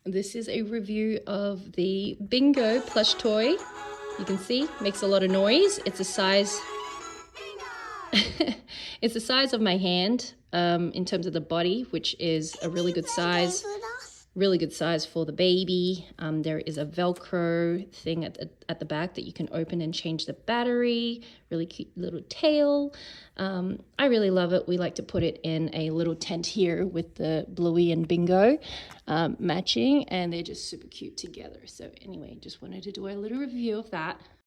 This is a review of the Bingo plush toy. You can see, makes a lot of noise. It's a size, it's the size of my hand in terms of the body, which is a really good size. Really good size for the baby. There is a Velcro thing at the back that you can open and change the battery. Really cute little tail. I really love it. We like to put it in a little tent here with the Bluey and Bingo matching, and they're just super cute together. So anyway, just wanted to do a little review of that.